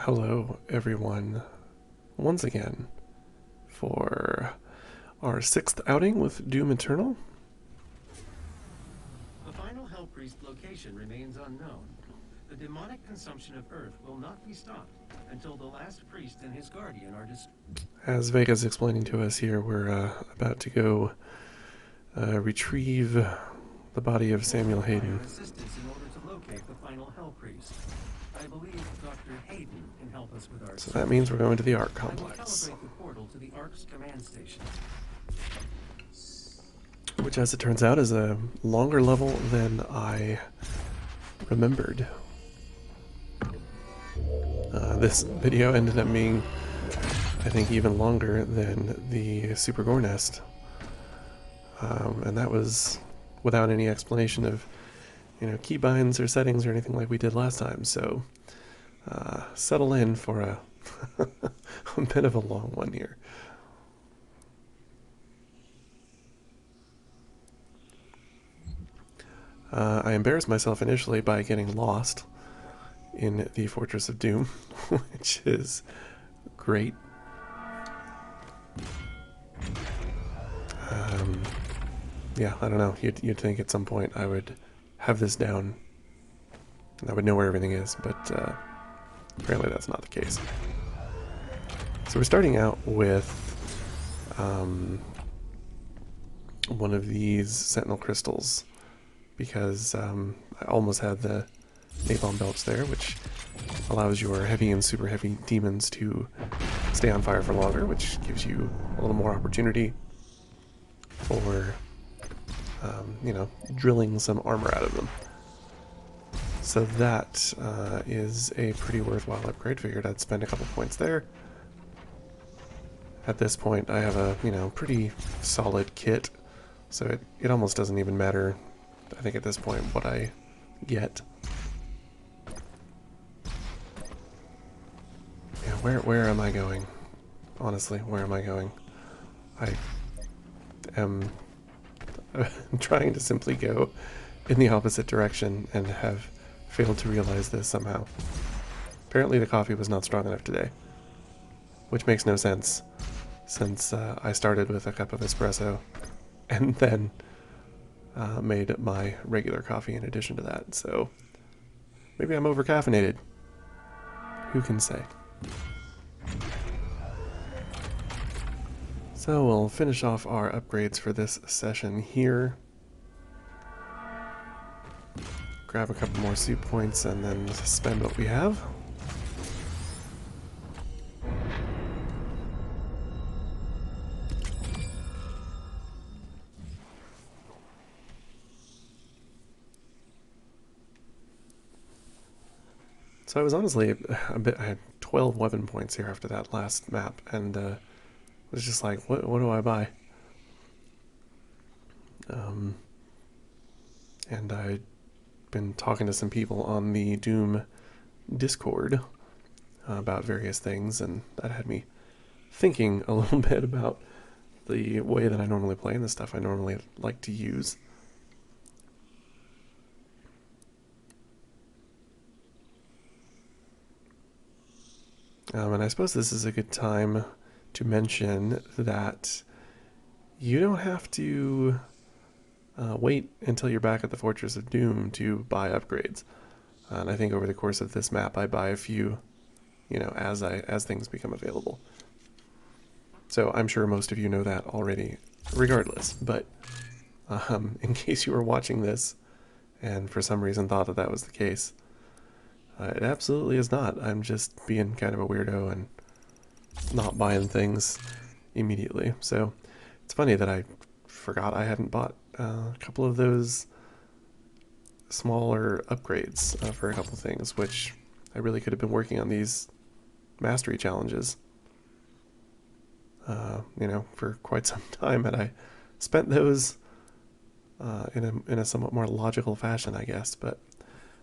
Hello, everyone, once again for our 6th outing with Doom Eternal. The final Hell Priest location remains unknown. The demonic consumption of Earth will not be stopped until the last priest and his guardian are destroyed. As Vega's explaining to us here, we're about to go retrieve the body of Samuel Hayden. Assistance in order to locate the final Hell Priest. I believe Dr. Hayden can help us with our So that means we're going to the Ark I will complex, calibrate the portal to the Ark's command station. which, as it turns out, is a longer level than I remembered. This video ended up being, I think, even longer than the Super Gore Nest. And that was without any explanation of, keybinds or settings or anything like we did last time. So settle in for a, a bit of a long one here. I embarrassed myself initially by getting lost in the Fortress of Doom, which is great. Yeah, I don't know. You'd think at some point I would have this down and I would know where everything is, but apparently that's not the case. So we're starting out with one of these Sentinel crystals because I almost had the napalm belch there, which allows your heavy and super heavy demons to stay on fire for longer, which gives you a little more opportunity for drilling some armor out of them. So that is a pretty worthwhile upgrade. Figured I'd spend a couple points there. At this point, I have a pretty solid kit, so it almost doesn't even matter, I think, at this point what I get. Yeah, where am I going? Honestly, where am I going? I am trying to simply go in the opposite direction and have failed to realize this somehow. Apparently the coffee was not strong enough today, which makes no sense since I started with a cup of espresso and then made my regular coffee in addition to that. So maybe I'm over-caffeinated. Who can say? So we'll finish off our upgrades for this session here. Grab a couple more soup points and then spend what we have. So I was honestly I had 12 weapon points here after that last map, and was just like, what do I buy? And I'd been talking to some people on the Doom Discord about various things, and that had me thinking a little bit about the way that I normally play and the stuff I normally like to use. And I suppose this is a good time to mention that you don't have to wait until you're back at the Fortress of Doom to buy upgrades. And I think over the course of this map, I buy a few, as things become available. So I'm sure most of you know that already, regardless. But in case you were watching this and for some reason thought that that was the case, it absolutely is not. I'm just being kind of a weirdo and not buying things immediately. So it's funny that I forgot I hadn't bought a couple of those smaller upgrades for a couple things, which I really could have been working on these mastery challenges, for quite some time, and I spent those in a somewhat more logical fashion, I guess, but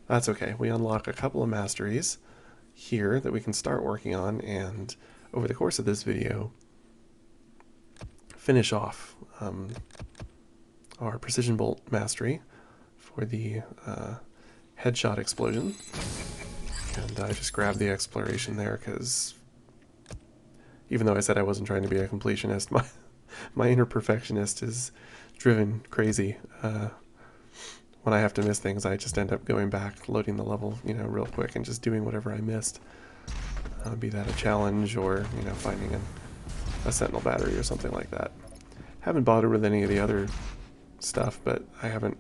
that's okay. We unlock a couple of masteries here that we can start working on, and over the course of this video, finish off our precision bolt mastery for the headshot explosion. And I just grabbed the exploration there because even though I said I wasn't trying to be a completionist, my inner perfectionist is driven crazy. When I have to miss things, I just end up going back, loading the level, real quick, and just doing whatever I missed. Be that a challenge or, finding a sentinel battery or something like that. Haven't bothered with any of the other stuff, but I haven't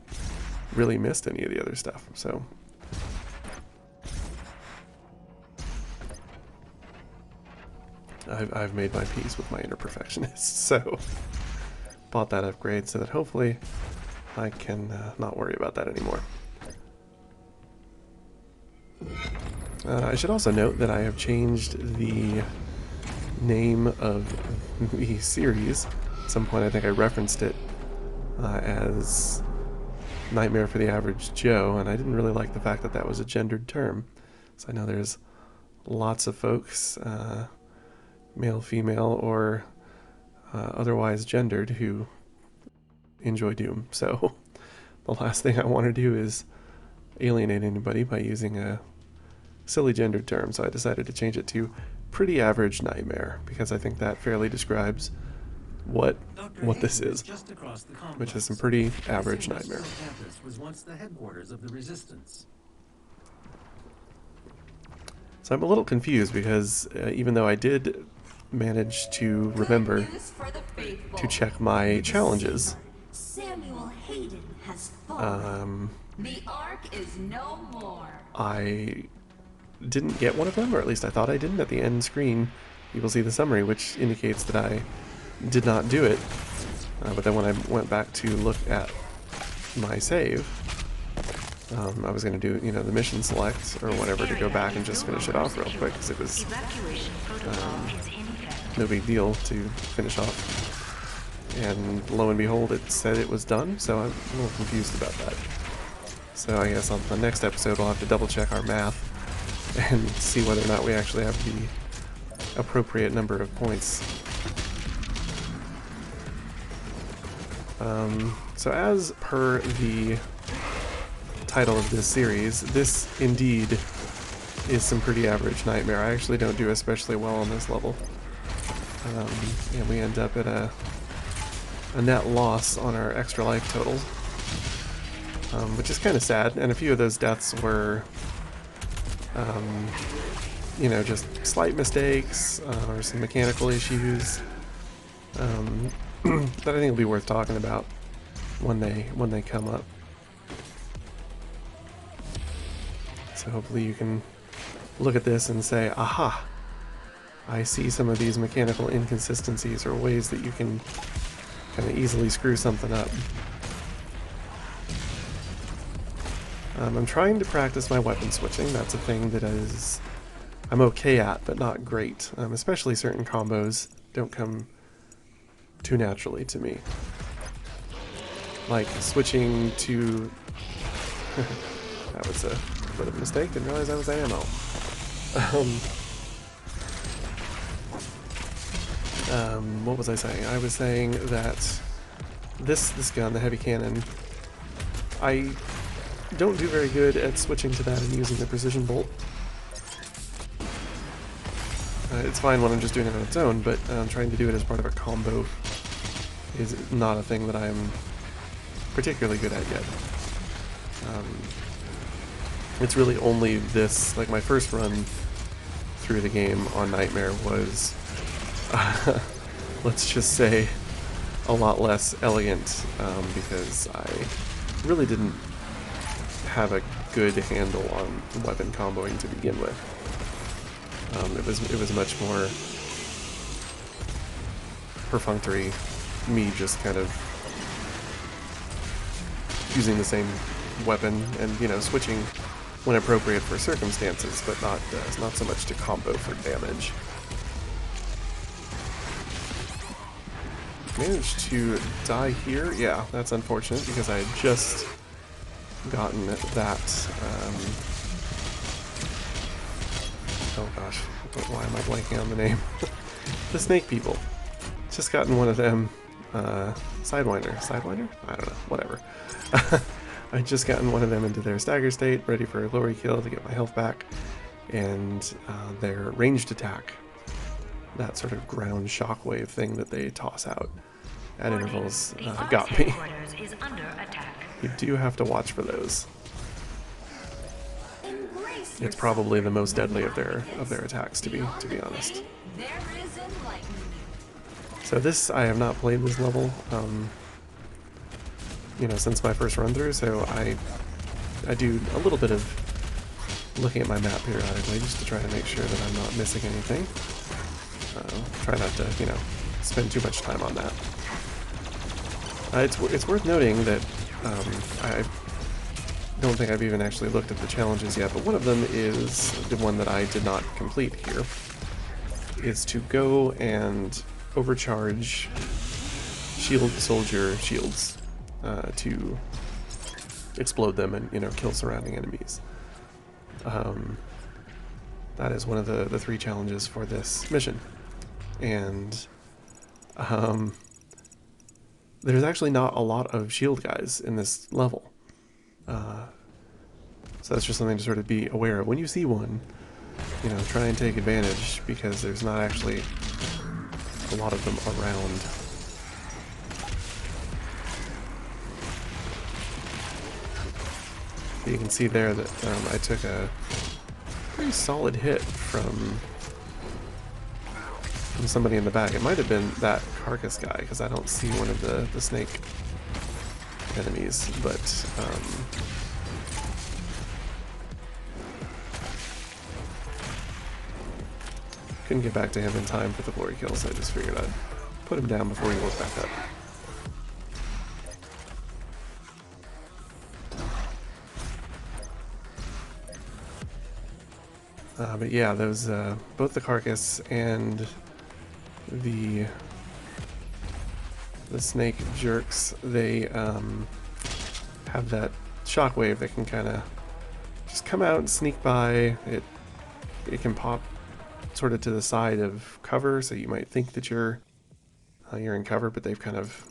really missed any of the other stuff, so. I've made my peace with my inner perfectionist, so bought that upgrade so that hopefully I can not worry about that anymore. I should also note that I have changed the name of the series. At some point I think I referenced it as Nightmare for the Average Joe, and I didn't really like the fact that that was a gendered term. So I know there's lots of folks, male, female, or otherwise gendered, who enjoy Doom. So the last thing I want to do is alienate anybody by using a silly gendered term, so I decided to change it to Pretty Average Nightmare, because I think that fairly describes what this is, which is some pretty average nightmare. Campus was once the headquarters of the Resistance. So I'm a little confused because even though I did manage to remember to check my challenges, Samuel Hayden has fallen. The Ark is no more. I didn't get one of them, or at least I thought I didn't. At the end screen, you will see the summary, which indicates that I did not do it. But then when I went back to look at my save, I was going to do, the mission select or whatever to go back and just finish it off real quick, because it was no big deal to finish off. And lo and behold, it said it was done, so I'm a little confused about that. So I guess on the next episode we'll have to double check our math and see whether or not we actually have the appropriate number of points. So as per the title of this series, this indeed is some pretty average nightmare. I actually don't do especially well on this level. And we end up at a net loss on our extra life total, which is kind of sad. And a few of those deaths were, just slight mistakes or some mechanical issues that I think will be worth talking about when they come up. So hopefully you can look at this and say, aha, I see some of these mechanical inconsistencies or ways that you can kind of easily screw something up. I'm trying to practice my weapon switching. That's a thing that I'm okay at, but not great. Especially certain combos don't come too naturally to me. Like switching to... that was a bit of a mistake, didn't realize that was ammo. What was I saying? I was saying that this gun, the heavy cannon, I don't do very good at switching to that and using the precision bolt. It's fine when I'm just doing it on its own, but trying to do it as part of a combo is not a thing that I'm particularly good at yet. It's really only this, like my first run through the game on Nightmare was, let's just say, a lot less elegant, because I really didn't have a good handle on weapon comboing to begin with. It was much more perfunctory, me just kind of using the same weapon and switching when appropriate for circumstances, but not so much to combo for damage. Managed to die here. Yeah, that's unfortunate because I had just gotten that. Oh gosh, why am I blanking on the name? The snake people. Just gotten one of them. Sidewinder? I don't know. Whatever. I'd just gotten one of them into their stagger state, ready for a glory kill to get my health back, and their ranged attack, that sort of ground shockwave thing that they toss out at intervals, got me. Is under attack. You do have to watch for those. Embrace It's yourself. probably the most deadly of their attacks, to be honest. There is enlightenment. So this, I have not played this level, you know, since my first run through. So I do a little bit of looking at my map periodically just to try to make sure that I'm not missing anything. Try not to, you know, spend too much time on that. It's worth noting that I don't think I've even actually looked at the challenges yet, but one of them is the one that I did not complete here, is to go and overcharge shield soldier shields to explode them and, you know, kill surrounding enemies. That is one of the 3 challenges for this mission. And there's actually not a lot of shield guys in this level. So that's just something to sort of be aware of. When you see one, you know, try and take advantage, because there's not actually a lot of them around. You can see there that I took a pretty solid hit from somebody in the back. It might have been that carcass guy, because I don't see one of the snake enemies, but couldn't get back to him in time for the glory kill, so I just figured I'd put him down before he woke back up. But yeah, those both the carcass and the snake jerks, they have that shockwave that can kind of just come out and sneak by. It can pop sort of to the side of cover, so you might think that you're in cover, but they've kind of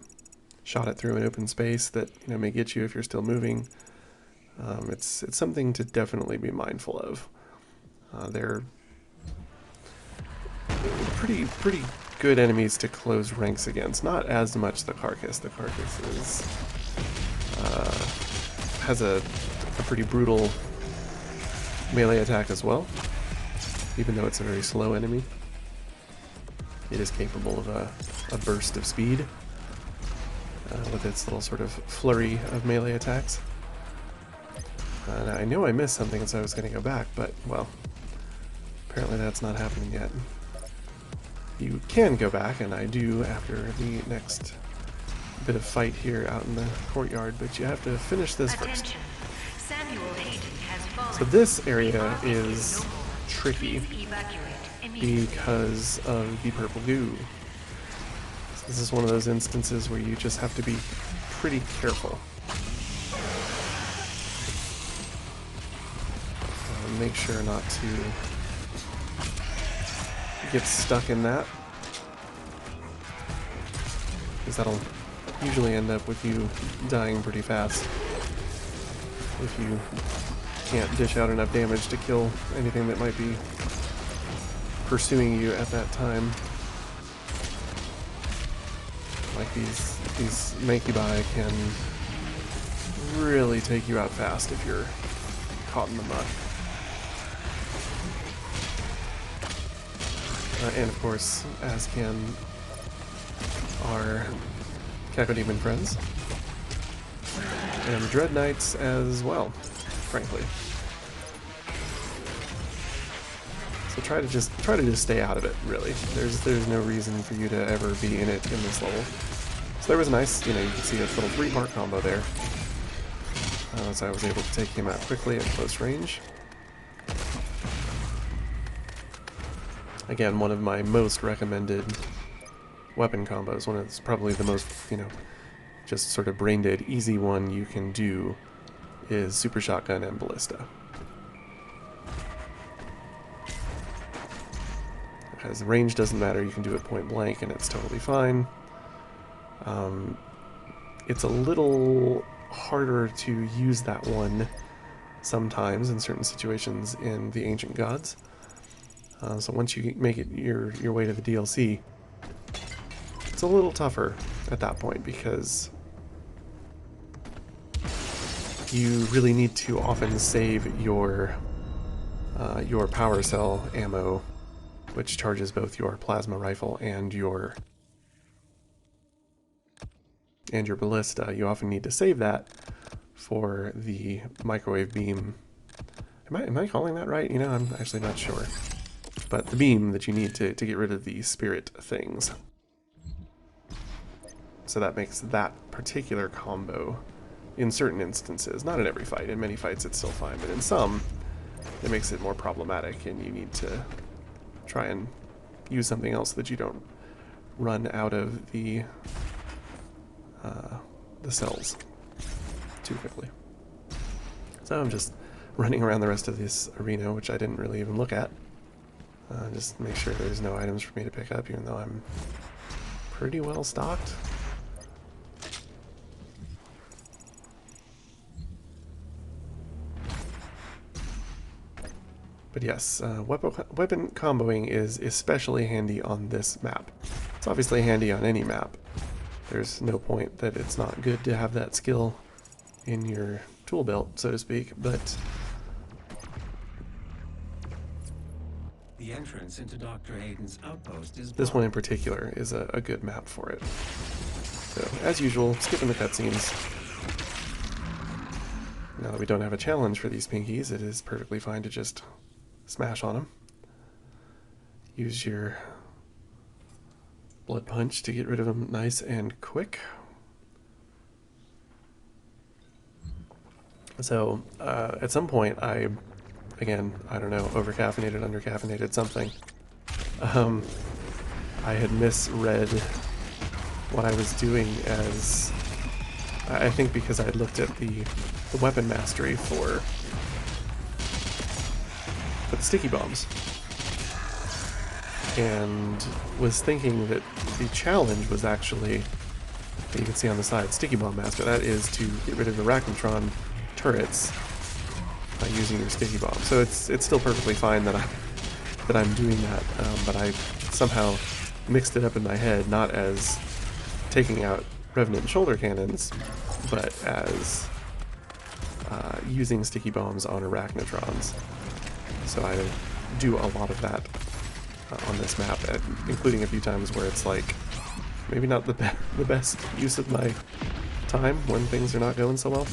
shot it through an open space that, you know, may get you if you're still moving. It's something to definitely be mindful of. They're pretty good enemies to close ranks against. Not as much the carcass. The carcass is has a pretty brutal melee attack as well. Even though it's a very slow enemy, it is capable of a burst of speed with its little sort of flurry of melee attacks. And I know I missed something, so I was going to go back, but, well, apparently that's not happening yet. You can go back, and I do after the next bit of fight here out in the courtyard, but you have to finish this first. So this area is tricky because of the purple goo. So this is one of those instances where you just have to be pretty careful. Make sure not to get stuck in that, because that'll usually end up with you dying pretty fast if you can't dish out enough damage to kill anything that might be pursuing you at that time. Like these Mancubi can really take you out fast if you're caught in the muck. And of course, as can our Cacodemon friends. And the Dread Knights as well, frankly. So try to just stay out of it, really. There's no reason for you to ever be in it in this level. So there was a nice, you know, you can see a little 3-part combo there. So I was able to take him out quickly at close range. Again, one of my most recommended weapon combos. Probably the most, you know, just sort of brain dead easy one you can do is Super Shotgun and Ballista. Because the range doesn't matter, you can do it point blank and it's totally fine. It's a little harder to use that one sometimes in certain situations in the Ancient Gods. So once you make it your way to the DLC, it's a little tougher at that point because you really need to often save your power cell ammo, which charges both your plasma rifle and your ballista. You often need to save that for the microwave beam. Am I calling that right? You know, I'm actually not sure. But the beam that you need to get rid of the spirit things. So that makes that particular combo, in certain instances, not in every fight, in many fights it's still fine, but in some, it makes it more problematic and you need to try and use something else so that you don't run out of the cells too quickly. So I'm just running around the rest of this arena, which I didn't really even look at. Just make sure there's no items for me to pick up, even though I'm pretty well stocked. But yes, weapon comboing is especially handy on this map. It's obviously handy on any map. There's no point that it's not good to have that skill in your tool belt, so to speak, but The entrance into Dr. Hayden's outpost is this one in particular is a good map for it. So, as usual, skipping the cutscenes. Now that we don't have a challenge for these pinkies, it is perfectly fine to just smash on them. Use your blood punch to get rid of them nice and quick. So, at some point, again, I don't know, overcaffeinated, undercaffeinated, something. I had misread what I was doing as, I think because I had looked at the weapon mastery for the sticky bombs, and was thinking that the challenge was actually, you can see on the side, sticky bomb master. That is to get rid of the Arachnotron turrets by using your sticky bomb. So it's still perfectly fine that I'm doing that, but I somehow mixed it up in my head, not as taking out Revenant shoulder cannons, but as using sticky bombs on Arachnotrons. So I do a lot of that on this map, including a few times where it's like maybe not the best use of my time when things are not going so well.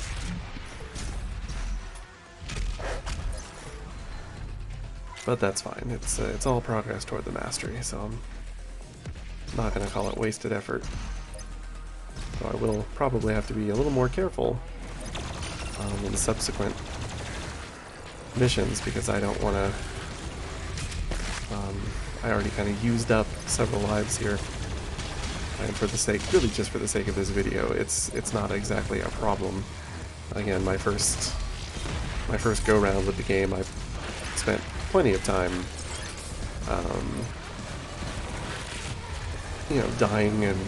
But that's fine. It's all progress toward the mastery, so I'm not going to call it wasted effort. So I will probably have to be a little more careful in subsequent missions, because I don't want to... I already kind of used up several lives here, and for the sake, really just for the sake of this video, it's not exactly a problem. Again, my first go-round with the game, I've spent plenty of time, you know, dying and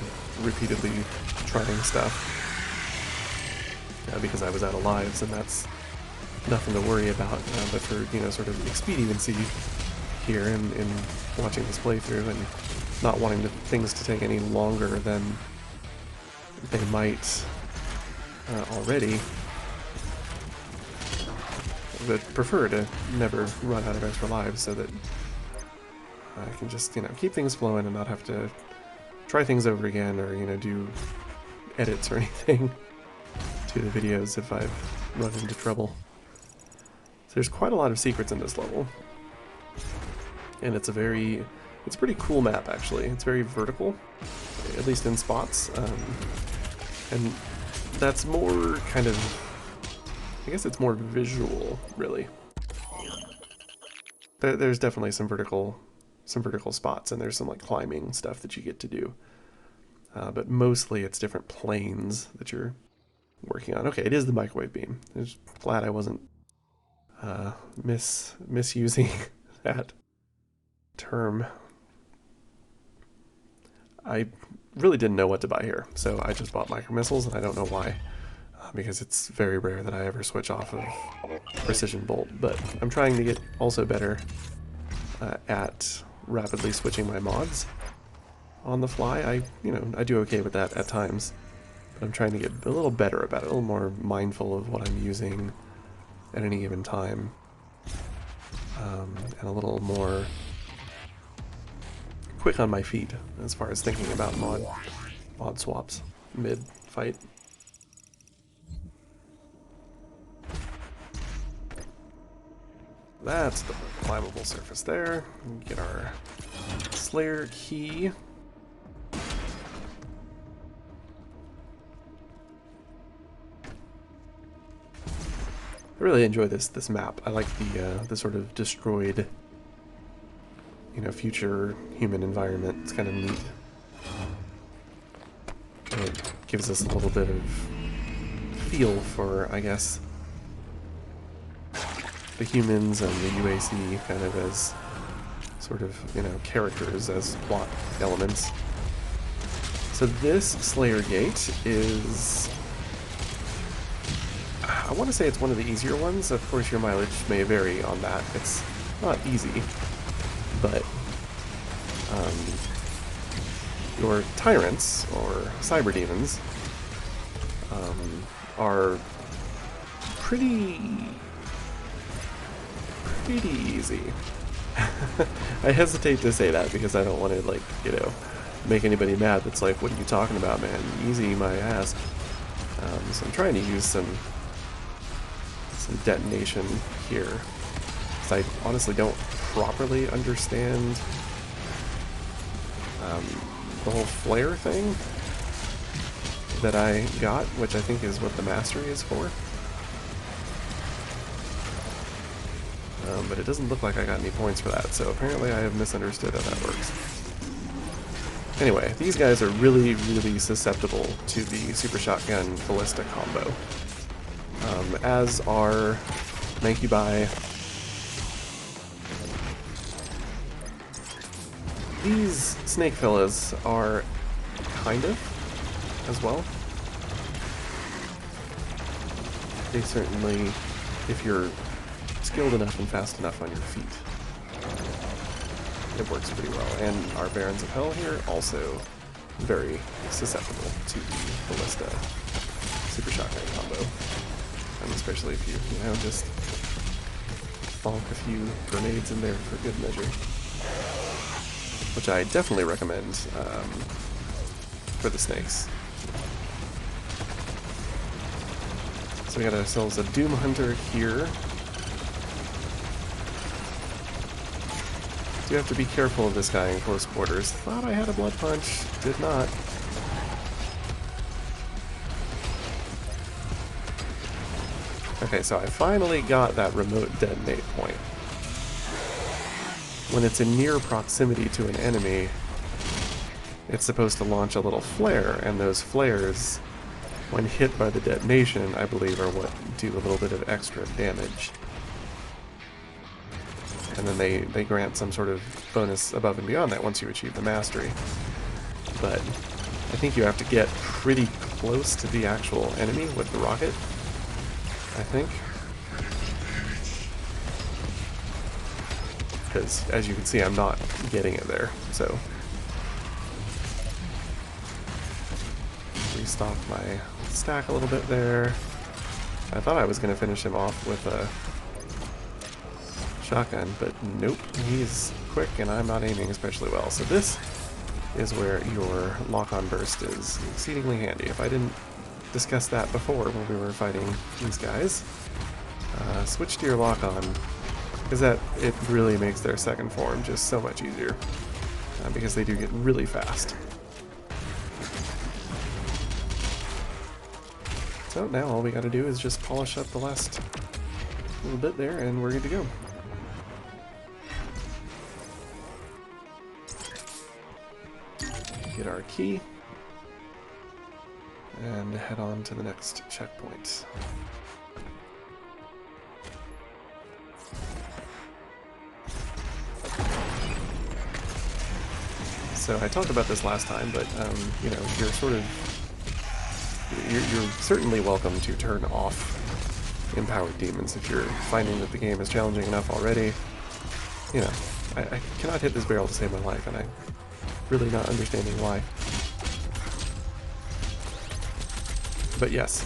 repeatedly trying stuff, because I was out of lives, and that's nothing to worry about. But for, you know, sort of expediency here in watching this playthrough and not wanting things to take any longer than they might already, but prefer to never run out of extra lives so that I can just, you know, keep things flowing and not have to try things over again, or, you know, do edits or anything to the videos if I've run into trouble. So there's quite a lot of secrets in this level, and it's a pretty cool map, actually. It's very vertical, at least in spots, and that's more kind of, I guess it's more visual, really. There's definitely some vertical spots, and there's some like climbing stuff that you get to do, but mostly it's different planes that you're working on. Okay, it is the microwave beam. I'm just glad I wasn't misusing that term. I really didn't know what to buy here, so I just bought micro missiles, and I don't know why. because it's very rare that I ever switch off of Precision Bolt. But I'm trying to get also better at rapidly switching my mods on the fly. I do okay with that at times, but I'm trying to get a little better about it, a little more mindful of what I'm using at any given time, and a little more quick on my feet as far as thinking about mod swaps mid-fight. That's the climbable surface there. Get our Slayer key. I really enjoy this map. I like the sort of destroyed, future human environment. It's kind of neat. And it gives us a little bit of feel for, I guess, the humans and the UAC kind of as sort of, characters, as plot elements. So this Slayer Gate is, I want to say it's one of the easier ones. Of course, your mileage may vary on that. It's not easy, but your tyrants, or cyber demons, are pretty easy. I hesitate to say that because I don't want to, make anybody mad that's like, what are you talking about, man? Easy my ass. So I'm trying to use some detonation here, because I honestly don't properly understand the whole flare thing that I got, which I think is what the mastery is for. But it doesn't look like I got any points for that, so apparently I have misunderstood how that works. Anyway, these guys are really, really susceptible to the Super Shotgun Ballista combo, as are Mancubi. These snake fellas are kind of as well. They certainly, if you're skilled enough and fast enough on your feet, it works pretty well. And our Barons of Hell here also very susceptible to the Ballista Super Shotgun combo. And especially if you, just bonk a few grenades in there for good measure. Which I definitely recommend for the snakes. So we got ourselves a Doom Hunter here. Do have to be careful of this guy in close quarters. Thought I had a blood punch, did not. Okay, so I finally got that remote detonate point. When it's in near proximity to an enemy, it's supposed to launch a little flare, and those flares, when hit by the detonation, I believe are what do a little bit of extra damage. And then they grant some sort of bonus above and beyond that once you achieve the mastery. But I think you have to get pretty close to the actual enemy with the rocket, I think. Because, as you can see, I'm not getting it there, so. Restock my stack a little bit there. I thought I was going to finish him off with a shotgun, but nope, he's quick and I'm not aiming especially well. So this is where your lock-on burst is exceedingly handy. If I didn't discuss that before when we were fighting these guys, switch to your lock-on, because it really makes their second form just so much easier, because they do get really fast. So now all we gotta do is just polish up the last little bit there and we're good to go. Get our key and head on to the next checkpoint. So I talked about this last time, but you're sort of you're certainly welcome to turn off empowered demons if you're finding that the game is challenging enough already. You know, I cannot hit this barrel to save my life, and I'm really not understanding why. But yes,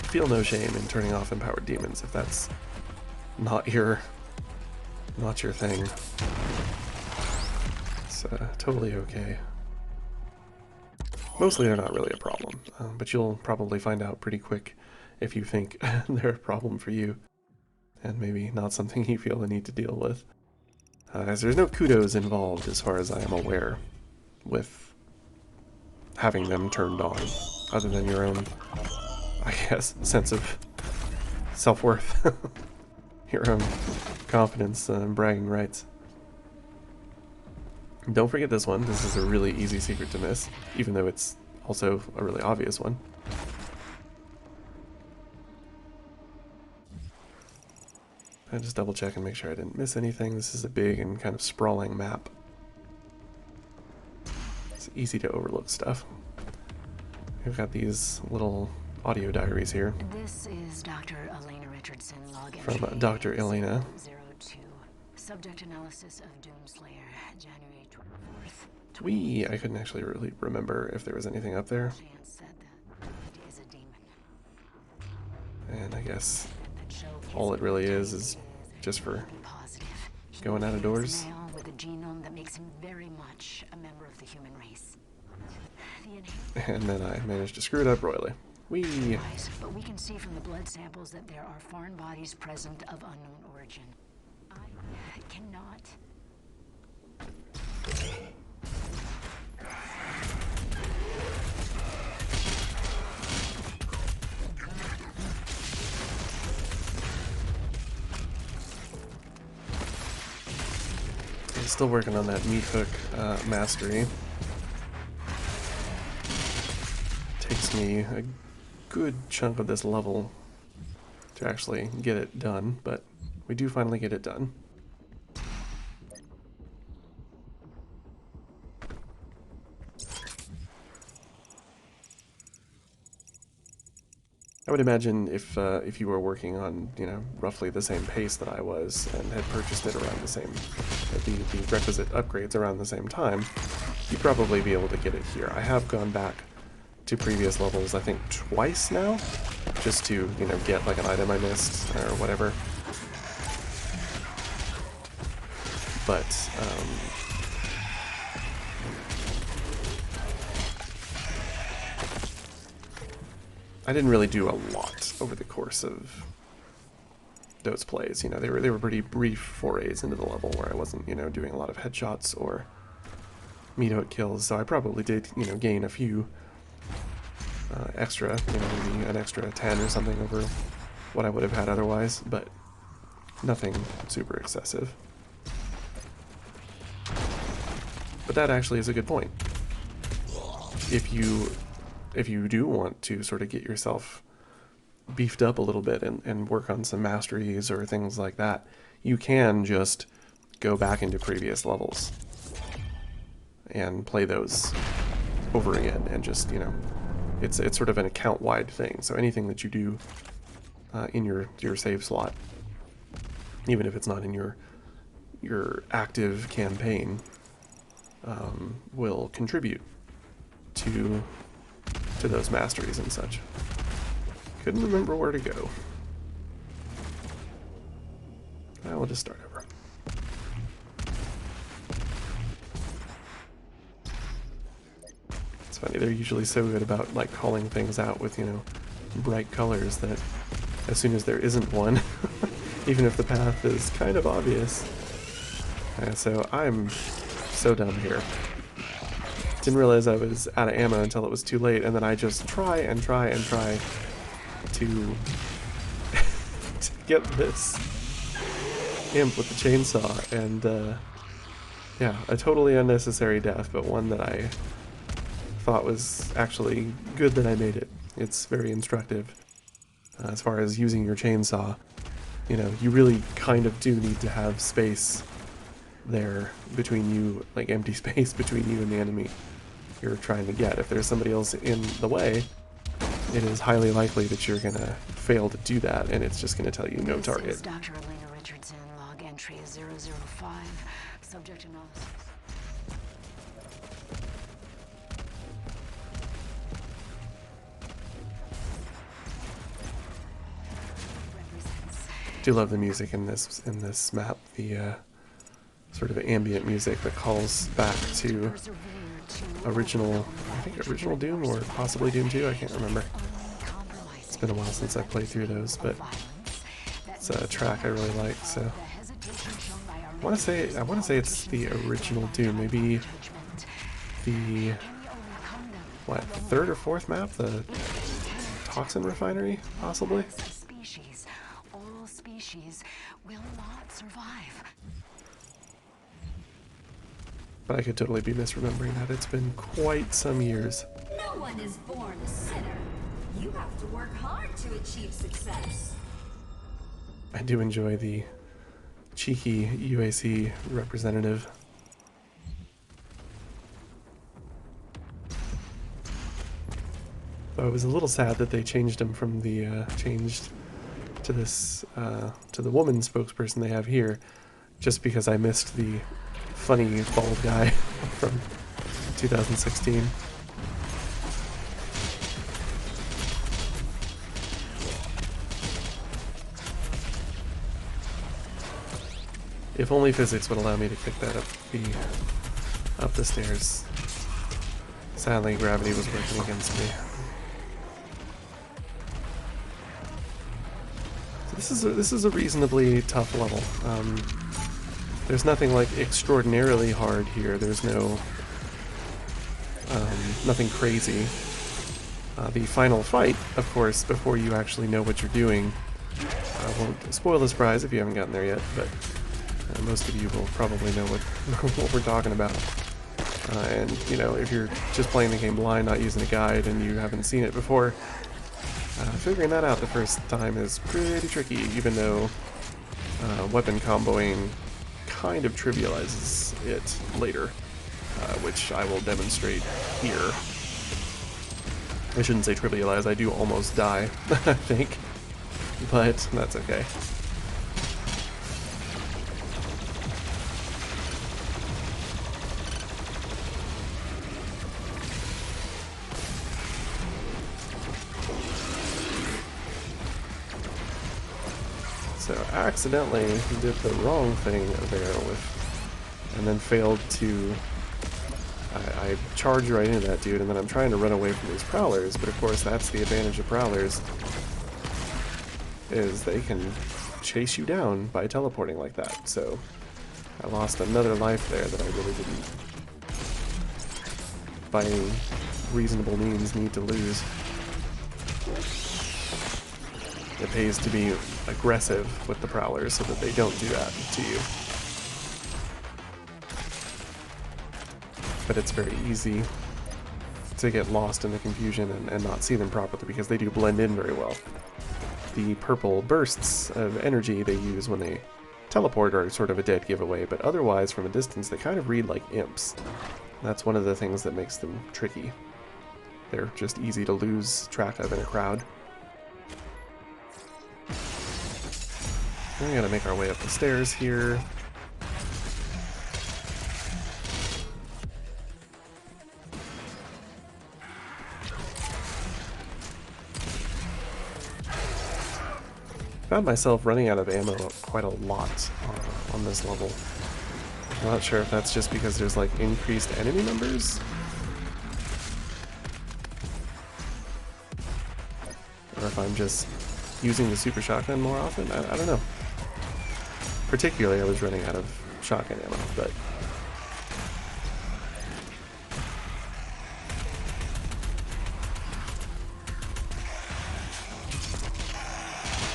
feel no shame in turning off empowered demons if that's not your thing. It's totally okay. Mostly they're not really a problem, but you'll probably find out pretty quick if you think they're a problem for you, and maybe not something you feel the need to deal with. As there's no kudos involved, as far as I am aware, with having them turned on, other than your own, I guess, sense of self-worth, your own confidence and bragging rights. Don't forget this one. This is a really easy secret to miss, even though it's also a really obvious one. I just double check and make sure I didn't miss anything. This is a big and kind of sprawling map. It's easy to overlook stuff. We've got these little audio diaries here. This is Dr. Elena Richardson, login from Dr. Elena. 02. Subject analysis of Doomslayer, January 24th. I couldn't actually really remember if there was anything up there. Said that it is a demon. And I guess all it really is just for going out of doors. With a genome that makes him very much a member of the human race. And then I managed to screw it up royally. But we can see from the blood samples that there are foreign bodies present of unknown origin. I cannot. I'm still working on that meat hook mastery. Takes me a good chunk of this level to actually get it done, but we do finally get it done. I would imagine if you were working on, you know, roughly the same pace that I was and had purchased it around the same, the requisite upgrades around the same time, you'd probably be able to get it here. I have gone back to previous levels, I think twice now, just to, you know, get like an item I missed or whatever. But I didn't really do a lot over the course of those plays. You know, they were pretty brief forays into the level where I wasn't, you know, doing a lot of headshots or meat hook kills. So I probably did, you know, gain a few extra, you know, maybe an extra 10 or something over what I would have had otherwise, but nothing super excessive. But that actually is a good point. If you do want to sort of get yourself beefed up a little bit and work on some masteries or things like that, you can just go back into previous levels and play those over again and just, you know, it's sort of an account-wide thing. So anything that you do in your save slot, even if it's not in your active campaign, will contribute to those masteries and such. Couldn't remember where to go. I will just start over. It's funny, they're usually so good about like calling things out with, you know, bright colors that as soon as there isn't one, even if the path is kind of obvious. So I'm so dumb here. Didn't realize I was out of ammo until it was too late, and then I just try and try and try to, to get this imp with the chainsaw, and yeah, a totally unnecessary death, but one that I thought was actually good that I made it. It's very instructive as far as using your chainsaw. You know, you really kind of do need to have space there between you, like empty space between you and the enemy, you're trying to get. If there's somebody else in the way, it is highly likely that you're going to fail to do that, and it's just going to tell you no This target. is Dr. Elena Richardson, log entry 005, subject analysis. Do love the music in this map, the sort of ambient music that calls back to original, I think original Doom or possibly Doom 2, I can't remember. It's been a while since I played through those, but it's a track I really like, so I want to say it's the original Doom, maybe the what, third or fourth map, the Toxin Refinery, possibly. All species will not survive. But I could totally be misremembering that. It's been quite some years. No one is born a sinner. You have to work hard to achieve success. I do enjoy the cheeky UAC representative. Though I was a little sad that they changed him from the changed to this to the woman spokesperson they have here, just because I missed the funny bald guy from 2016. If only physics would allow me to kick that up the stairs. Sadly, gravity was working against me. So this is a reasonably tough level. There's nothing like extraordinarily hard here. There's no nothing crazy. The final fight, of course, before you actually know what you're doing, I won't spoil the surprise if you haven't gotten there yet, but most of you will probably know what we're talking about. And, you know, if you're just playing the game blind, not using a guide, and you haven't seen it before, figuring that out the first time is pretty tricky, even though weapon comboing kind of trivializes it later, which I will demonstrate here. I shouldn't say trivialize, I do almost die, I think, but that's okay. So accidentally did the wrong thing there and then failed to, I charge right into that dude, and then I'm trying to run away from these prowlers, but of course that's the advantage of prowlers, is they can chase you down by teleporting like that. So I lost another life there that I really didn't, by any reasonable means, need to lose. It pays to be aggressive with the prowlers so that they don't do that to you. But it's very easy to get lost in the confusion and not see them properly because they do blend in very well. The purple bursts of energy they use when they teleport are sort of a dead giveaway, but otherwise from a distance they kind of read like imps. That's one of the things that makes them tricky. They're just easy to lose track of in a crowd. We gotta make our way up the stairs here. Found myself running out of ammo quite a lot on this level. I'm not sure if that's just because there's like increased enemy numbers, or if I'm just using the super shotgun more often. I don't know. Particularly, I was running out of shotgun ammo, but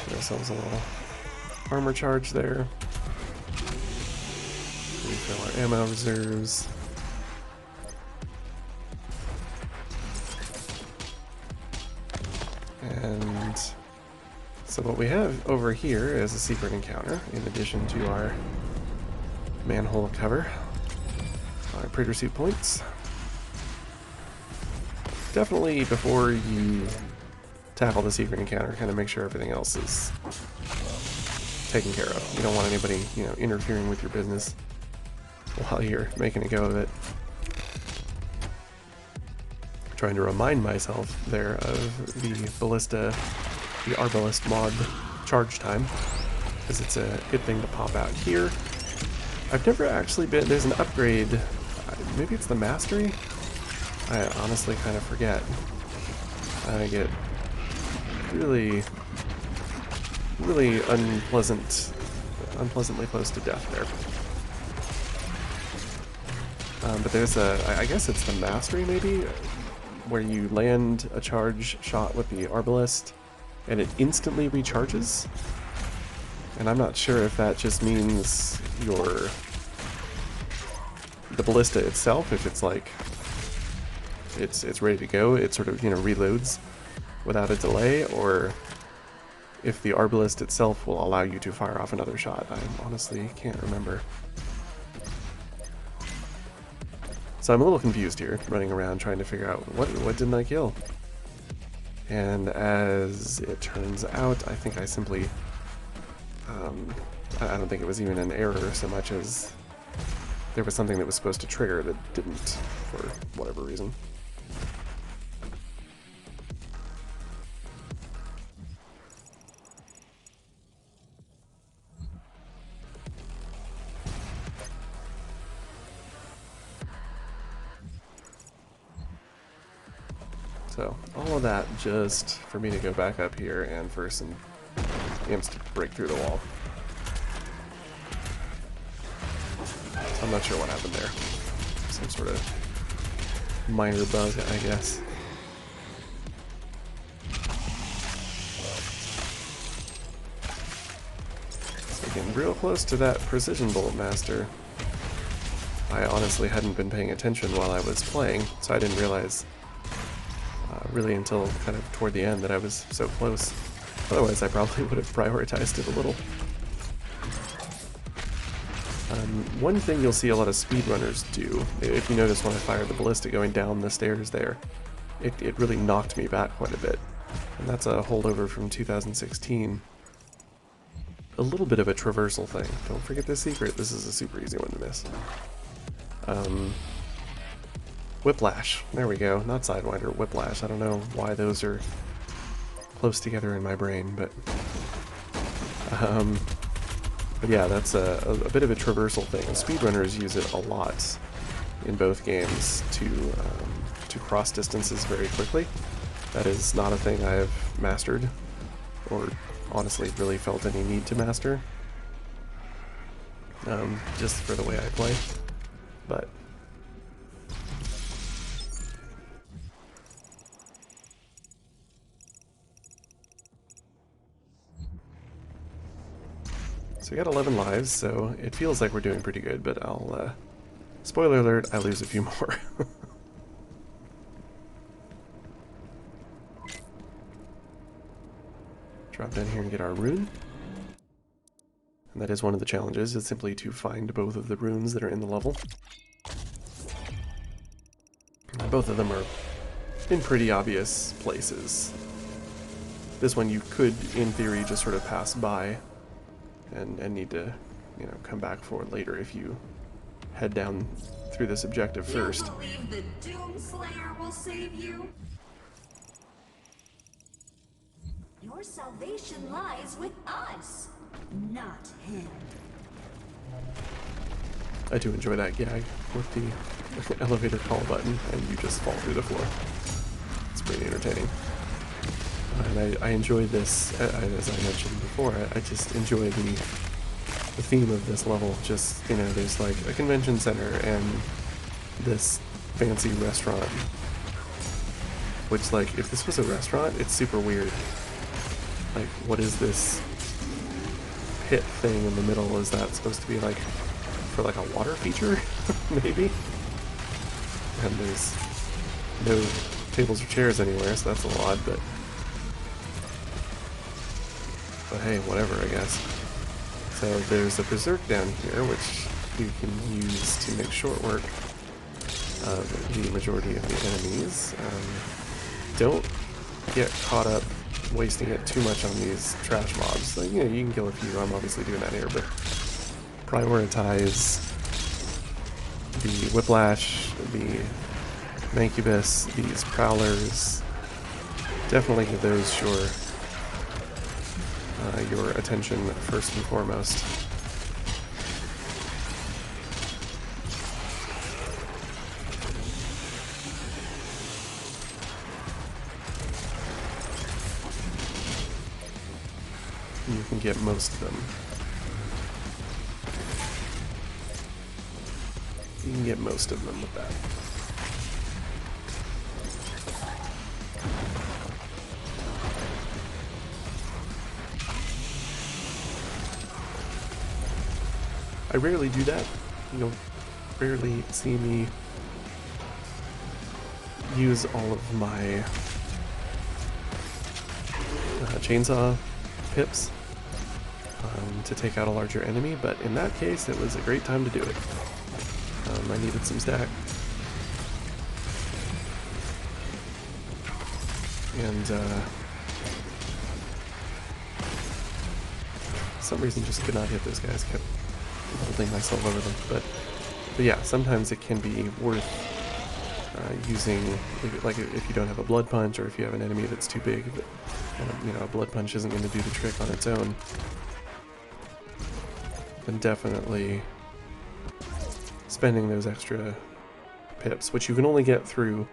get ourselves a little armor charge there. Refill our ammo reserves. And so what we have over here is a secret encounter, in addition to our manhole cover, our Praetor suit points. definitely before you tackle the secret encounter, kind of make sure everything else is taken care of. You don't want anybody, you know, interfering with your business while you're making a go of it. Trying to remind myself there of the ballista, the arbalist mod charge time, because it's a good thing to pop out here. I've never actually been, there's an upgrade, maybe it's the mastery? I honestly kind of forget. I get really unpleasantly close to death there. But there's I guess it's the mastery maybe, where you land a charge shot with the arbalist and it instantly recharges. And I'm not sure if that just means the ballista itself, if it's like it's ready to go, it sort of, you know, reloads without a delay, or if the arbalist itself will allow you to fire off another shot. I honestly can't remember. So I'm a little confused here, running around trying to figure out what didn't I kill? And as it turns out, I think I simply, I don't think it was even an error so much as there was something that was supposed to trigger that didn't, for whatever reason. So, all of that just for me to go back up here and for some imps to break through the wall. So I'm not sure what happened there. Some sort of minor bug, I guess. So getting real close to that precision bolt master. I honestly hadn't been paying attention while I was playing, so I didn't realize really until kind of toward the end that I was so close. Otherwise I probably would have prioritized it a little. One thing you'll see a lot of speedrunners do, if you notice when I fired the ballista going down the stairs there, it really knocked me back quite a bit. And that's a holdover from 2016. A little bit of a traversal thing. Don't forget the secret, this is a super easy one to miss. Whiplash. There we go. Not Sidewinder, Whiplash. I don't know why those are close together in my brain, but yeah, that's a bit of a traversal thing. Speedrunners use it a lot in both games to cross distances very quickly. That is not a thing I have mastered, or honestly really felt any need to master, just for the way I play. But so we got 11 lives, so it feels like we're doing pretty good, but I'll, spoiler alert, I lose a few more. Drop down here and get our rune. And that is one of the challenges, is simply to find both of the runes that are in the level. And both of them are in pretty obvious places. This one you could, in theory, just sort of pass by and need to, you know, come back for later if you head down through this objective first. You believe the Doomslayer will save you? Your salvation lies with us, not him. I do enjoy that gag with the elevator call button and you just fall through the floor. It's pretty entertaining. And I enjoy this, as I mentioned before, I just enjoy the theme of this level. Just, you know, there's like a convention center and this fancy restaurant. Which, like, if this was a restaurant, it's super weird. Like, what is this pit thing in the middle? Is that supposed to be like, for like a water feature? Maybe? And there's no tables or chairs anywhere, so that's a little odd, but hey, whatever, I guess. So there's a berserk down here, which you can use to make short work of the majority of the enemies. don't get caught up wasting it too much on these trash mobs. Like, you know, you can kill a few. I'm obviously doing that here, but prioritize the Whiplash, the Mancubus, these Prowlers. Definitely give those your attention first and foremost. You can get most of them. You can get most of them with that. I rarely do that. You'll rarely see me use all of my chainsaw pips to take out a larger enemy, but in that case it was a great time to do it. I needed some stack. And for some reason just could not hit those guys, kept holding myself over them. But yeah, sometimes it can be worth using, like if you don't have a blood punch, or if you have an enemy that's too big, you know, a blood punch isn't going to do the trick on its own, then definitely spending those extra pips, which you can only get through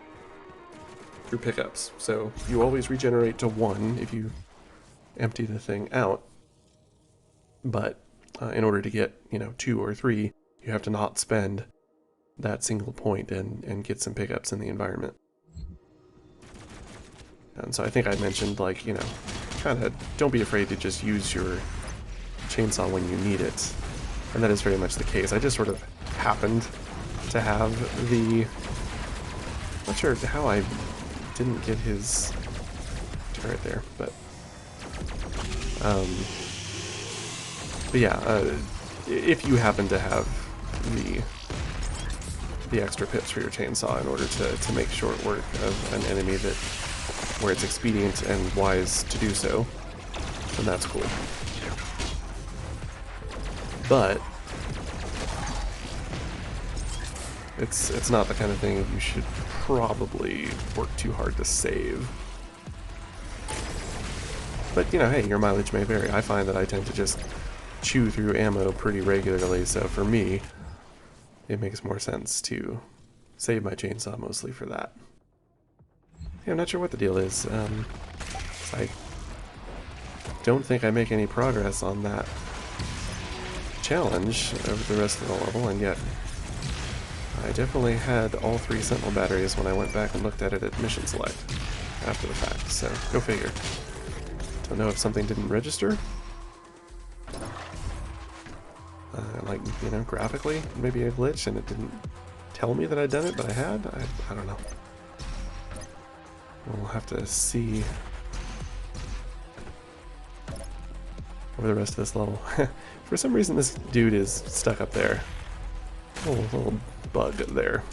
pickups. So you always regenerate to 1 if you empty the thing out, but in order to get, you know, 2 or 3, you have to not spend that single point and get some pickups in the environment. And so I think I mentioned, like, you know, kind of don't be afraid to just use your chainsaw when you need it, and that is very much the case. I just sort of happened to have the, not sure how I didn't get his turret there, but yeah, if you happen to have the extra pips for your chainsaw in order to make short work of an enemy that where it's expedient and wise to do so, then that's cool. But it's not the kind of thing you should probably work too hard to save. But, you know, hey, your mileage may vary. I find that I tend to just chew through ammo pretty regularly, so for me, it makes more sense to save my chainsaw mostly for that. Yeah, I'm not sure what the deal is. I don't think I make any progress on that challenge over the rest of the level, and yet I definitely had all 3 Sentinel batteries when I went back and looked at it at Mission Select after the fact, so go figure. Don't know if something didn't register. Like, you know, graphically, maybe a glitch and it didn't tell me that I'd done it, but I had? I don't know. We'll have to see over the rest of this level. For some reason this dude is stuck up there. Little bug there.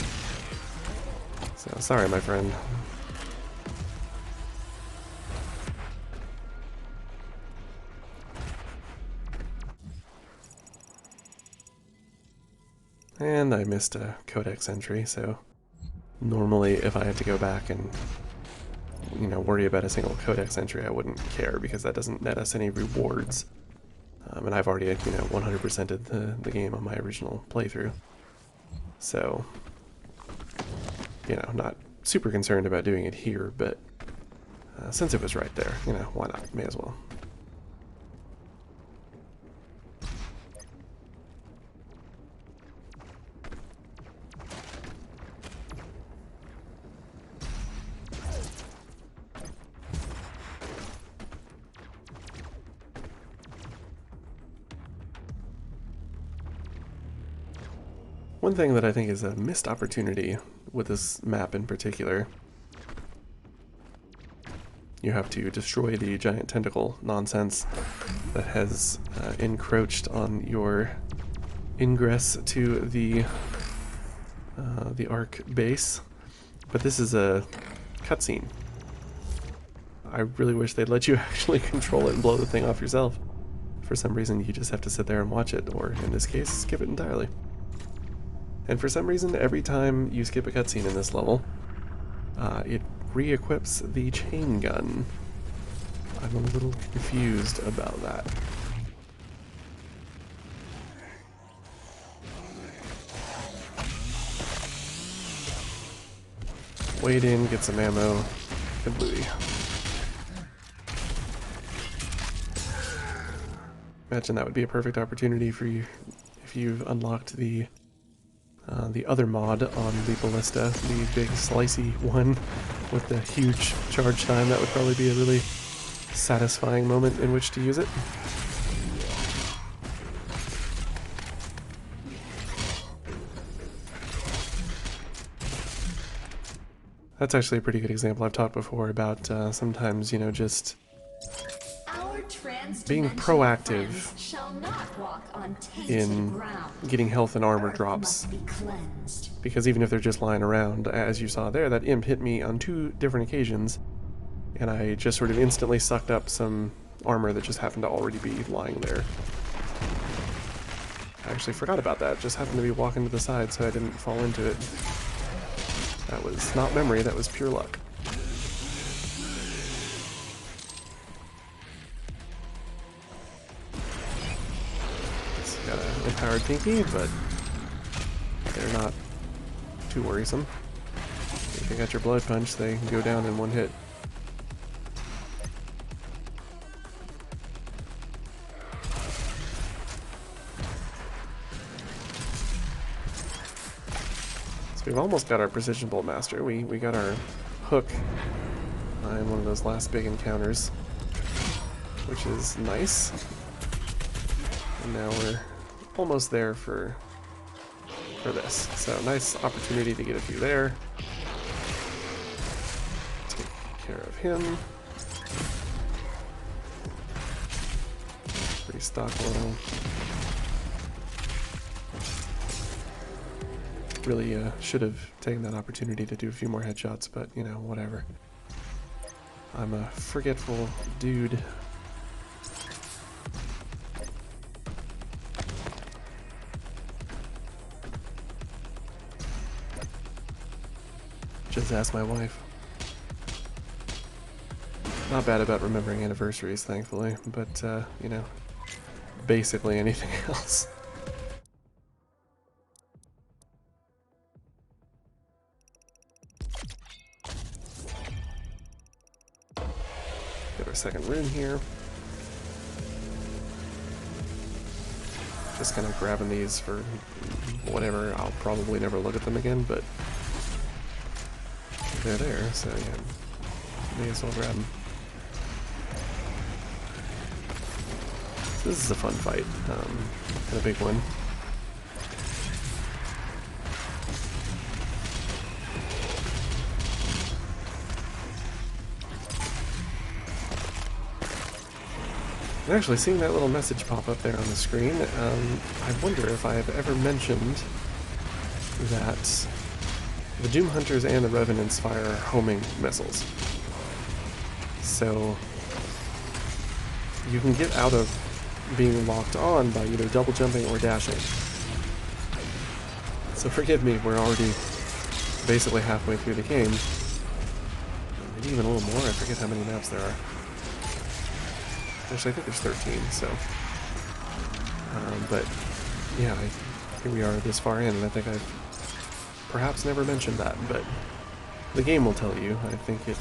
So, sorry my friend. And I missed a codex entry, so normally if I had to go back and, you know, worry about a single codex entry, I wouldn't care because that doesn't net us any rewards. And I've already, you know, 100%ed the game on my original playthrough. So, you know, not super concerned about doing it here, but since it was right there, you know, why not? May as well. One thing that I think is a missed opportunity with this map in particular, you have to destroy the giant tentacle nonsense that has encroached on your ingress to the Ark base. But this is a cutscene, I really wish they'd let you actually control it and blow the thing off yourself. For some reason, you just have to sit there and watch it, or in this case, skip it entirely. And for some reason, every time you skip a cutscene in this level, it re-equips the chain gun. I'm a little confused about that. Wade in, get some ammo, good booty. Imagine that would be a perfect opportunity for you if you've unlocked the other mod on the ballista, the big slicey one with the huge charge time. That would probably be a really satisfying moment in which to use it. That's actually a pretty good example. I've talked before about sometimes, you know, just being proactive in getting health and armor drops. Because even if they're just lying around, as you saw there, that imp hit me on 2 different occasions, and I just sort of instantly sucked up some armor that just happened to already be lying there. I actually forgot about that. It just happened to be walking to the side so I didn't fall into it. That was not memory, that was pure luck. Just got an empowered pinky, but they're not too worrisome. If you got your blood punch, they can go down in one hit. So we've almost got our precision bolt master. We got our hook in one of those last big encounters, which is nice. And now we're almost there for this. So nice opportunity to get a few there. Take care of him. Restock a little. Really should have taken that opportunity to do a few more headshots, but you know, whatever. I'm a forgetful dude. Just ask my wife. Not bad about remembering anniversaries, thankfully, but, you know, basically anything else. Get our second rune here. Just kind of grabbing these for whatever. I'll probably never look at them again, but they're there, so yeah, may as well grab them. So this is a fun fight, and a big one. And actually, seeing that little message pop up there on the screen, I wonder if I have ever mentioned that the Doom Hunters and the Revenants fire homing missiles. So you can get out of being locked on by either double jumping or dashing. So forgive me, we're already basically halfway through the game. Maybe even a little more, I forget how many maps there are. Actually, I think there's 13, so... but, yeah, here we are this far in, and I think I've perhaps never mentioned that, but the game will tell you. I think it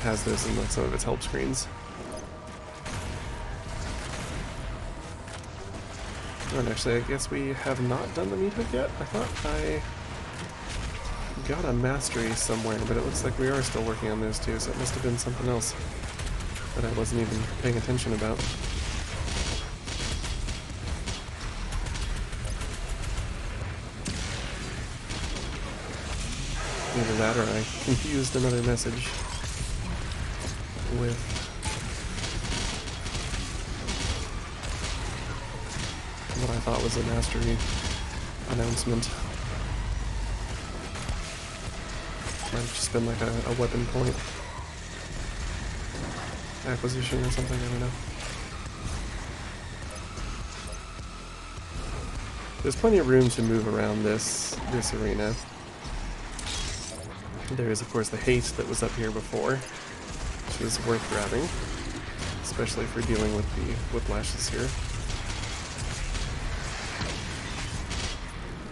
has this in some of its help screens. And actually, I guess we have not done the meat hook yet. I thought I got a mastery somewhere, but it looks like we are still working on those two, so it must have been something else that I wasn't even paying attention about. Either that or I confused another message with what I thought was a mastery announcement. Might have just been like a weapon point. acquisition or something, I don't know. There's plenty of room to move around this arena. There is, of course, the haste that was up here before, which is worth grabbing, especially for dealing with the whiplashes here.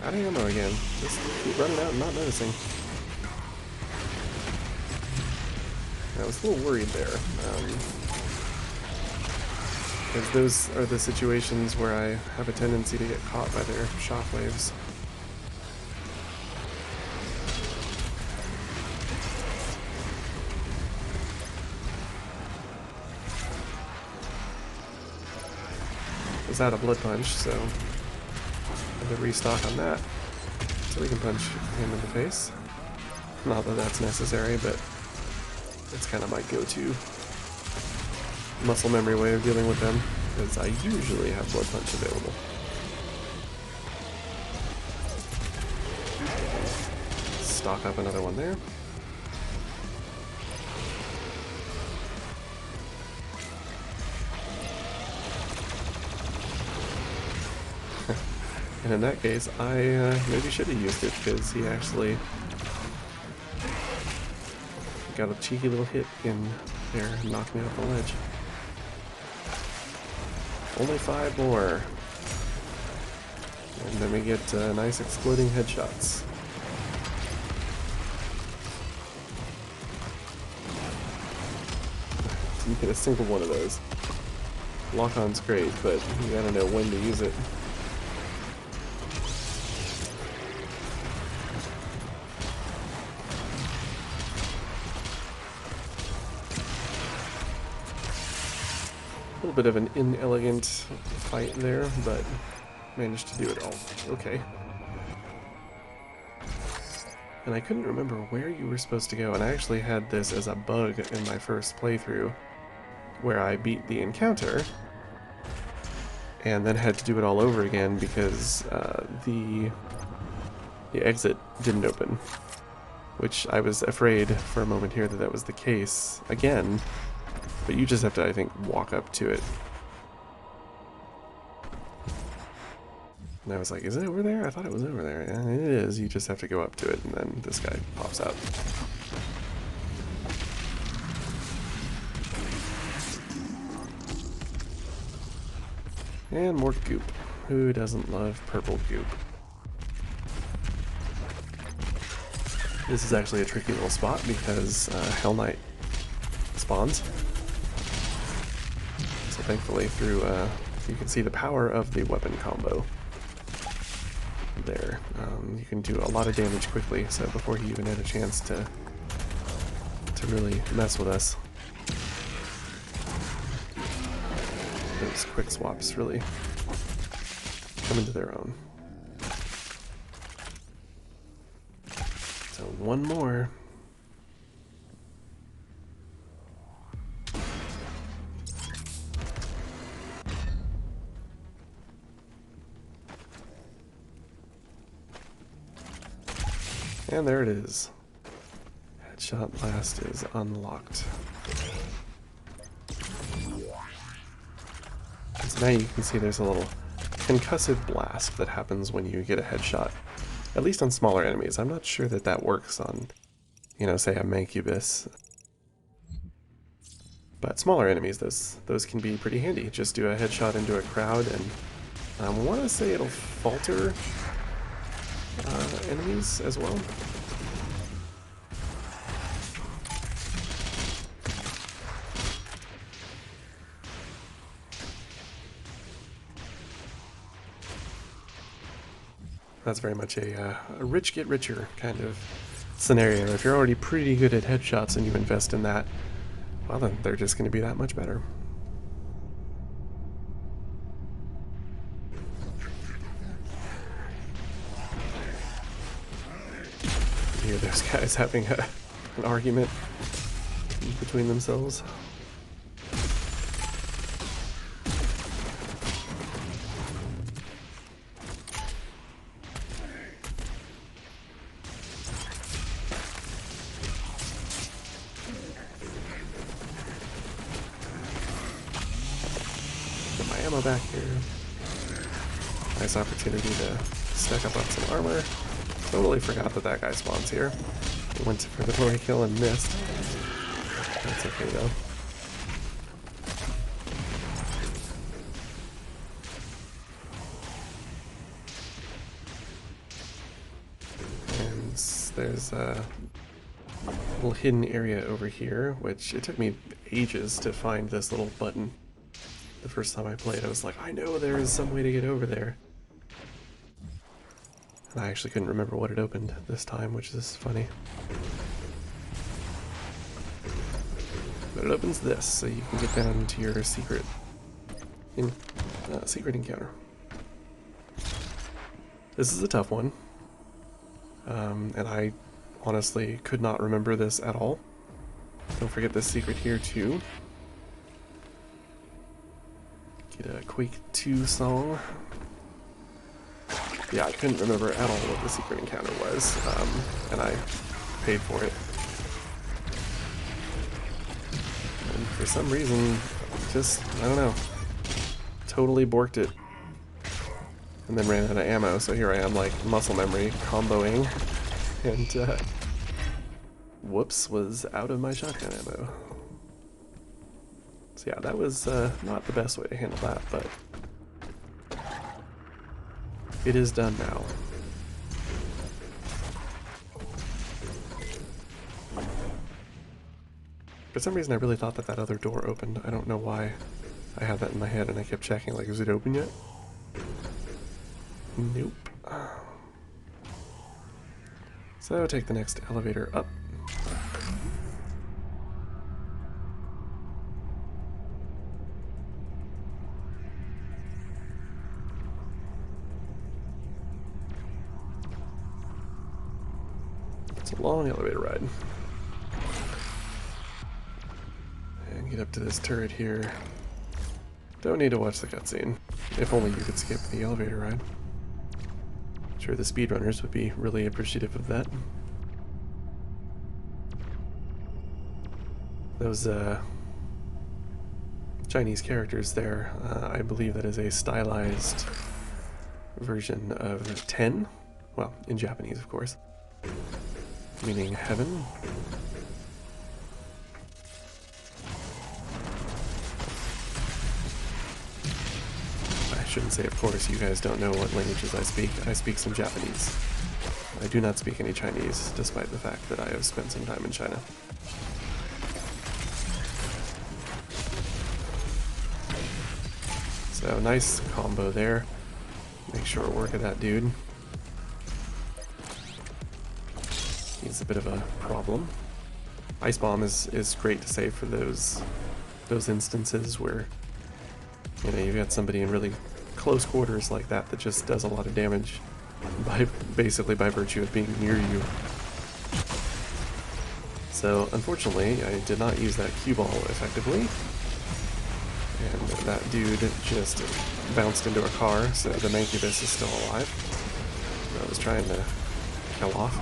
Out of ammo again. Just keep running out and not noticing. I was a little worried there. Because those are the situations where I have a tendency to get caught by their shockwaves. Was out of blood punch, so had to restock on that so we can punch him in the face. Not that that's necessary, but it's kind of my go-to muscle memory way of dealing with them, because I usually have blood punch available. Stock up another one there. And in that case, I maybe should have used it, because he actually got a cheeky little hit in there and knocked me off the ledge. Only 5 more. And then we get nice exploding headshots. Didn't hit a single one of those. Lock-on's great, but you gotta know when to use it. A little bit of an inelegant fight there, but managed to do it all okay. And I couldn't remember where you were supposed to go, and I actually had this as a bug in my first playthrough, where I beat the encounter, and then had to do it all over again because the exit didn't open, which I was afraid for a moment here that that was the case again. But you just have to, I think, walk up to it. And I was like, is it over there? I thought it was over there. And it is. You just have to go up to it, and then this guy pops out. And more goop. Who doesn't love purple goop? This is actually a tricky little spot because Hell Knight spawns. So thankfully through, you can see the power of the weapon combo there. You can do a lot of damage quickly, so before he even had a chance to really mess with us. Those quick swaps really come into their own. So one more. And there it is. Headshot blast is unlocked. So now you can see there's a little concussive blast that happens when you get a headshot. At least on smaller enemies. I'm not sure that that works on, you know, say a Mancubus. But smaller enemies, those can be pretty handy. Just do a headshot into a crowd, and I want to say it'll falter enemies as well. That's very much a rich get richer kind of scenario. If you're already pretty good at headshots and you invest in that, well then they're just going to be that much better. You hear those guys having an argument between themselves. ammo back here. Nice opportunity to stack up on some armor. Totally forgot that that guy spawns here. Went for the glory kill and missed. That's okay though. And there's a little hidden area over here, which it took me ages to find this little button. The first time I played, I was like, I know there is some way to get over there. And I actually couldn't remember what it opened this time, which is funny. But it opens this, so you can get down to your secret encounter. This is a tough one. And I honestly could not remember this at all. Don't forget this secret here too. Get a Quake 2 song. Yeah, I couldn't remember at all what the secret encounter was, and I paid for it. And for some reason, just, I don't know, totally borked it. And then ran out of ammo, so here I am, like, muscle memory, comboing, and, whoops, was out of my shotgun ammo. So yeah, that was not the best way to handle that, but it is done now. For some reason I really thought that that other door opened. I don't know why I had that in my head and I kept checking, like, is it open yet? Nope. So take the next elevator up. It's a long elevator ride. And get up to this turret here. Don't need to watch the cutscene. If only you could skip the elevator ride. I'm sure the speedrunners would be really appreciative of that. Those Chinese characters there, I believe that is a stylized version of 10. Well, in Japanese, of course. Meaning heaven. I shouldn't say of course, you guys don't know what languages I speak. I speak some Japanese. I do not speak any Chinese, despite the fact that I have spent some time in China. So nice combo there. Make short work of that dude. He's a bit of a problem. Ice Bomb is great to save for those instances where, you know, you've got somebody in really close quarters like that that just does a lot of damage basically by virtue of being near you. So unfortunately, I did not use that cue ball effectively. And that dude just bounced into a car, so the Mancubus is still alive. I was trying to kill off.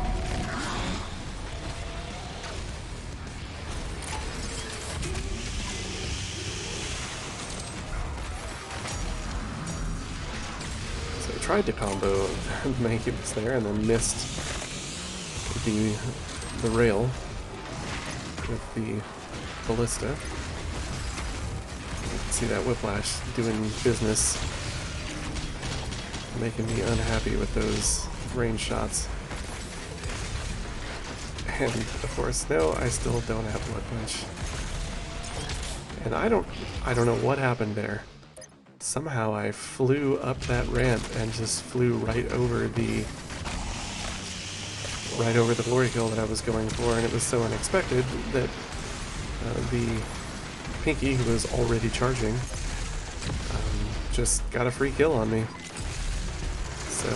So I tried to combo the Mancubus there and then missed the rail with the ballista. See that whiplash doing business, making me unhappy with those range shots. And of course, no, I still don't have blood punch. And I don't know what happened there. Somehow I flew up that ramp and just flew right over the glory kill that I was going for, and it was so unexpected that the Pinky, who was already charging, just got a free kill on me. So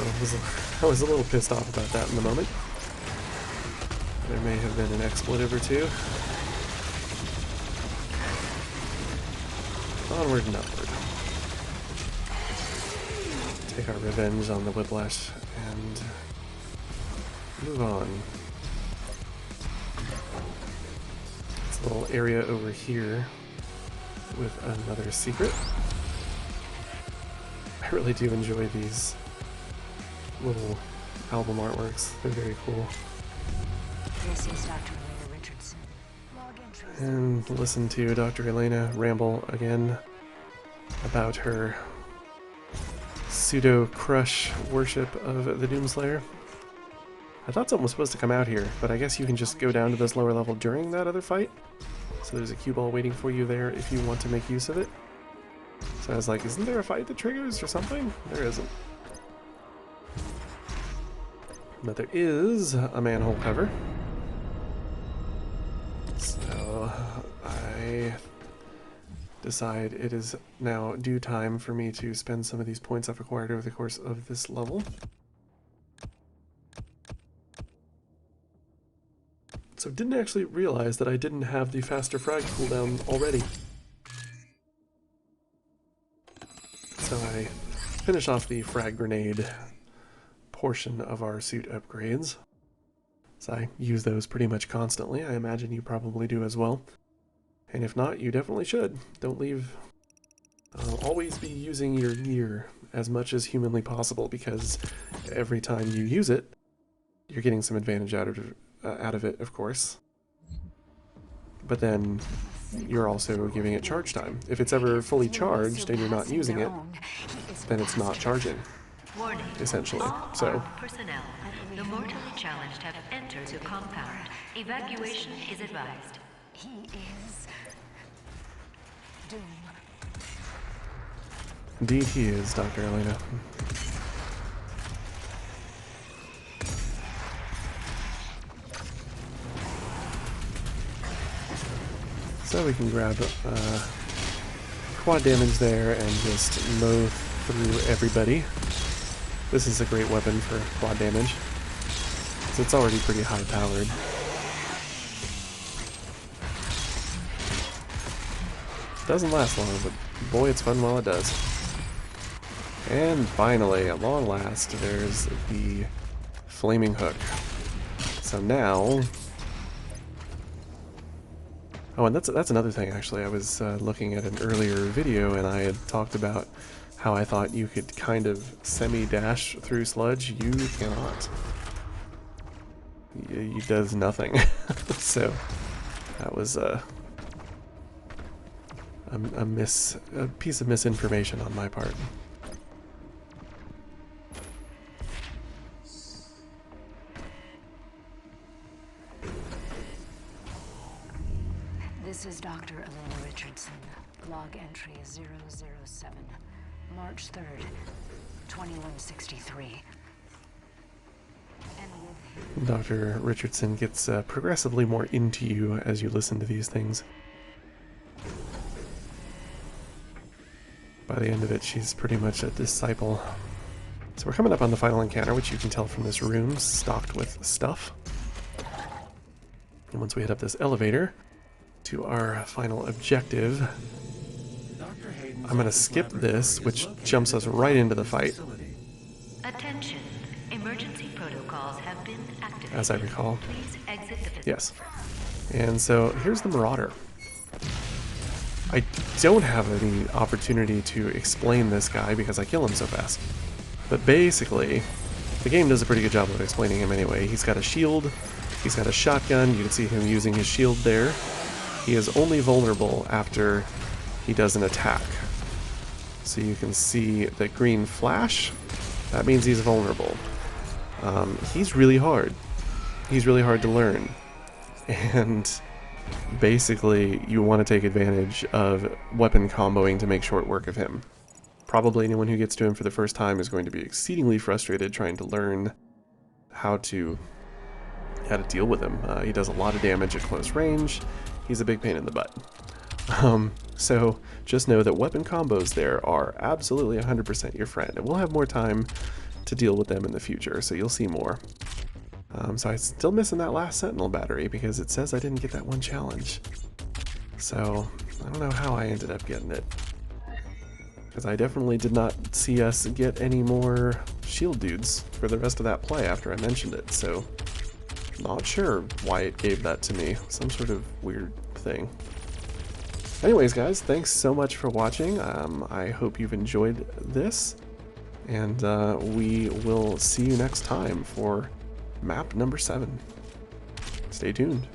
I was a little pissed off about that in the moment. There may have been an expletive or two. Onward and upward. Take our revenge on the whiplash and move on. This little area over here with another secret. really do enjoy these little album artworks. They're very cool. This is Dr. Elena Richardson. Log entries. And listen to Dr. Elena ramble again about her pseudo-crush worship of the Doomslayer. I thought something was supposed to come out here, but I guess you can just go down to this lower level during that other fight. So there's a cue ball waiting for you there if you want to make use of it. So I was like, isn't there a fight that triggers or something? There isn't. But there is a manhole cover. So I decide it is now due time for me to spend some of these points I've acquired over the course of this level. So didn't actually realize that I didn't have the faster frag cooldown already. So I finish off the frag grenade portion of our suit upgrades. So I use those pretty much constantly. I imagine you probably do as well. And if not, you definitely should. Don't leave. Always be using your gear as much as humanly possible, because every time you use it, you're getting some advantage out of it, of course. But then you're also giving it charge time. If it's ever fully charged and you're not using it, then it's not charging, Warning. essentially. All So armed personnel, the mortally challenged have entered the compound. Evacuation is advised. He is Doom. indeed he is, Dr. Elena. So we can grab quad damage there and just mow through everybody. This is a great weapon for quad damage, so it's already pretty high powered. Doesn't last long, but boy, it's fun while it does. And finally, at long last, there's the flaming hook. So now... Oh, and that's another thing, actually. I was looking at an earlier video, and I had talked about how I thought you could kind of semi-dash through sludge. You cannot. It does nothing. So that was a piece of misinformation on my part. This is Dr. Elena Richardson. Log entry is 007. March 3rd, 2163. And with Dr. Richardson gets progressively more into you as you listen to these things. By the end of it, she's pretty much a disciple. So we're coming up on the final encounter, which you can tell from this room, stocked with stuff. And once we head up this elevator to our final objective, I'm going to skip this, which jumps us right into the fight, Attention. Emergency protocols have been activated. as I recall. Please exit the facility. Yes. And so here's the Marauder. I don't have any opportunity to explain this guy because I kill him so fast. But basically, the game does a pretty good job of explaining him anyway. He's got a shield, he's got a shotgun, you can see him using his shield there. He is only vulnerable after he does an attack. So you can see the green flash, that means he's vulnerable. He's really hard. He's really hard to learn. And basically, you want to take advantage of weapon comboing to make short work of him. Probably anyone who gets to him for the first time is going to be exceedingly frustrated trying to learn how to deal with him. He does a lot of damage at close range. He's a big pain in the butt. So just know that weapon combos there are absolutely 100% your friend, and we'll have more time to deal with them in the future, so you'll see more. So I'm still missing that last Sentinel battery because it says I didn't get that one challenge. So I don't know how I ended up getting it, because I definitely did not see us get any more shield dudes for the rest of that play after I mentioned it, so not sure why it gave that to me. Some sort of weird thing. Anyways, guys, thanks so much for watching. I hope you've enjoyed this. And we will see you next time for map number 7. Stay tuned.